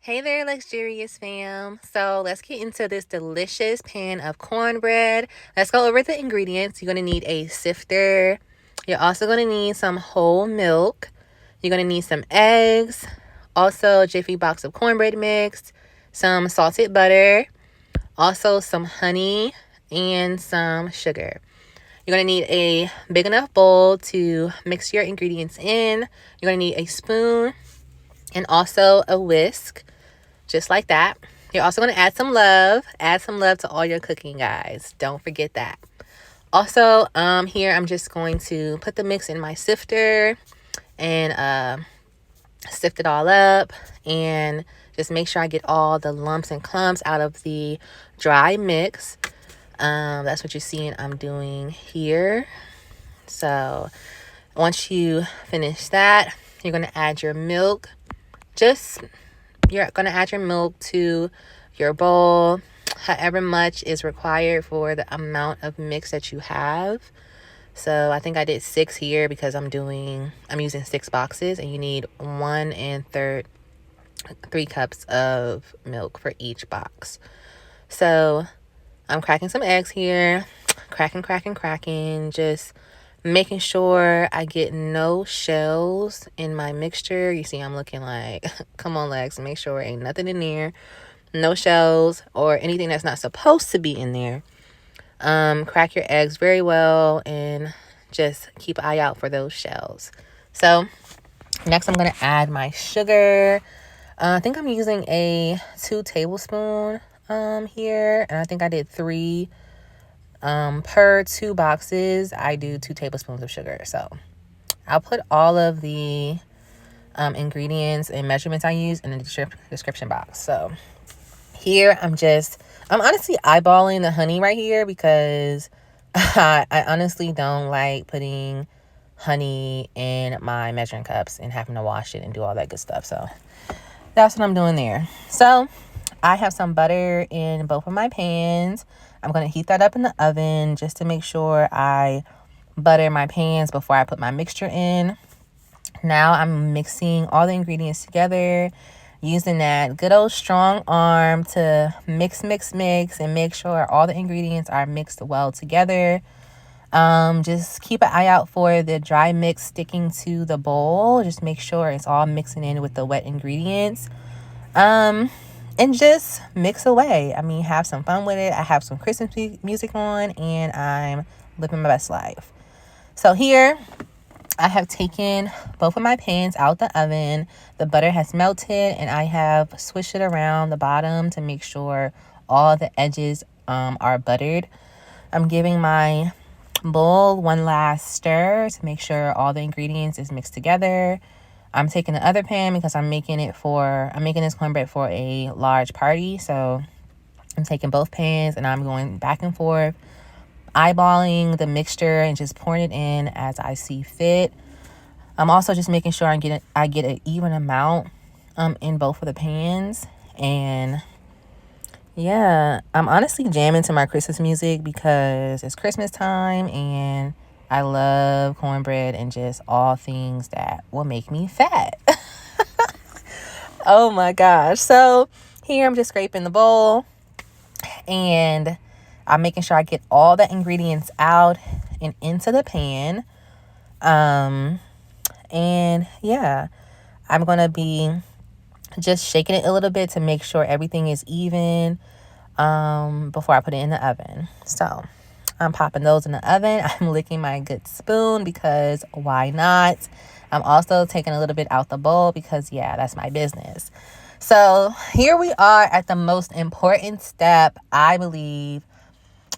Hey there, Llexurious Fam. So let's get into this delicious pan of cornbread. Let's go over the ingredients. You're going to need a sifter. You're also going to need some whole milk. You're going to need some eggs. Also, a Jiffy box of cornbread mix. Some salted butter. Also, some honey and some sugar. You're going to need a big enough bowl to mix your ingredients in. You're going to need a spoon and also a whisk. Just like that. You're also going to add some love. Add some love to all your cooking, guys. Don't forget that. Also, here I'm just going to put the mix in my sifter and sift it all up and just make sure I get all the lumps and clumps out of the dry mix. That's what you're seeing I'm doing here. So once you finish that, you're going to add your milk. You're going to add your milk to your bowl, however much is required for the amount of mix that you have. So I think I did 6 here because I'm using 6 boxes, and you need 1 1/3, 3 cups of milk for each box. So I'm cracking some eggs here, cracking, just making sure I get no shells in my mixture. You see I'm looking like, come on, Lex, make sure ain't nothing in there. No shells or anything that's not supposed to be in there. Crack your eggs very well and just keep an eye out for those shells. So next I'm going to add my sugar. I think I'm using a 2 tablespoon here, and I think I did 3 per 2 boxes. I do 2 tablespoons of sugar. So I'll put all of the ingredients and measurements I use in the description box. So here I'm honestly eyeballing the honey right here because I honestly don't like putting honey in my measuring cups and having to wash it and do all that good stuff. So that's what I'm doing there. So I have some butter in both of my pans. I'm going to heat that up in the oven just to make sure I butter my pans before I put my mixture in. Now I'm mixing all the ingredients together, using that good old strong arm to mix and make sure all the ingredients are mixed well together. Just keep an eye out for the dry mix sticking to the bowl. Just make sure it's all mixing in with the wet ingredients. And just mix away. I mean, have some fun with it. I have some Christmas music on, and I'm living my best life. So here, I have taken both of my pans out the oven. The butter has melted, and I have swished it around the bottom to make sure all the edges are buttered. I'm giving my bowl one last stir to make sure all the ingredients is mixed together. I'm taking the other pan because I'm making this cornbread for a large party. So I'm taking both pans and I'm going back and forth, eyeballing the mixture and just pouring it in as I see fit. I'm also just making sure I get an even amount in both of the pans. And yeah, I'm honestly jamming to my Christmas music because it's Christmas time and I love cornbread and just all things that will make me fat. Oh my gosh. So here I'm just scraping the bowl and I'm making sure I get all the ingredients out and into the pan. And yeah, I'm going to be just shaking it a little bit to make sure everything is even before I put it in the oven. So I'm popping those in the oven. I'm licking my good spoon because why not? I'm also taking a little bit out the bowl because, yeah, that's my business. So here we are at the most important step, I believe,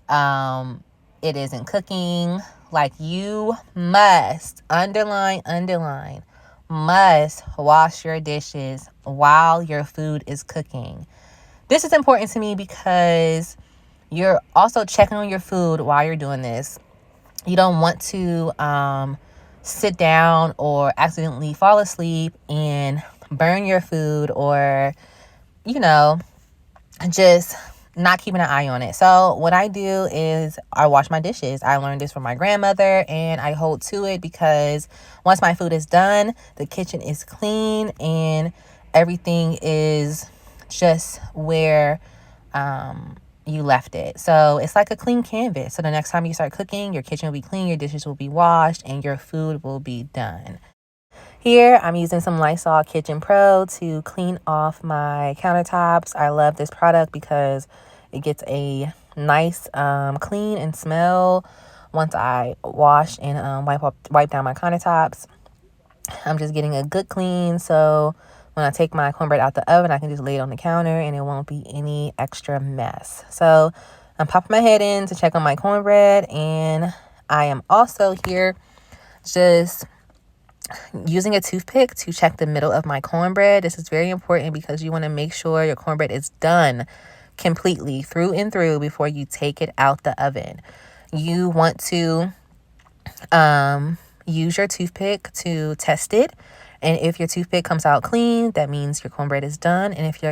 it is in cooking. Like, you must, underline, must wash your dishes while your food is cooking. This is important to me because you're also checking on your food while you're doing this. You don't want to sit down or accidentally fall asleep and burn your food or, just not keeping an eye on it. So what I do is I wash my dishes. I learned this from my grandmother and I hold to it because once my food is done, the kitchen is clean and everything is just where you left it. So it's like a clean canvas. So the next time you start cooking, your kitchen will be clean, your dishes will be washed, and your food will be done. Here, I'm using some Lysol Kitchen Pro to clean off my countertops. I love this product because it gets a nice clean and smell once I wash and wipe down my countertops. I'm just getting a good clean, so when I take my cornbread out the oven, I can just lay it on the counter and it won't be any extra mess. So I'm popping my head in to check on my cornbread, and I am also here just using a toothpick to check the middle of my cornbread. This is very important because you want to make sure your cornbread is done completely through and through before you take it out the oven. You want to use your toothpick to test it, and if your toothpick comes out clean, that means your cornbread is done. And if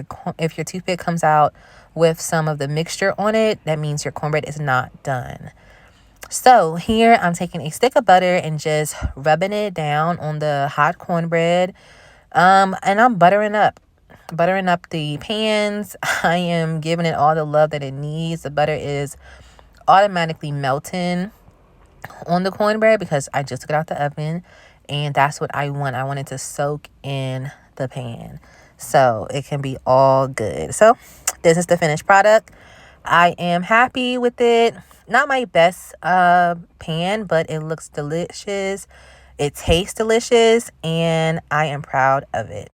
your toothpick comes out with some of the mixture on it, that means your cornbread is not done. So here I'm taking a stick of butter and just rubbing it down on the hot cornbread. And I'm buttering up the pans. I am giving it all the love that it needs. The butter is automatically melting on the cornbread because I just took it out the oven, and that's what I want. I want it to soak in the pan so it can be all good. So this is the finished product. I am happy with it. Not my best pan, but it looks delicious. It tastes delicious, and I am proud of it.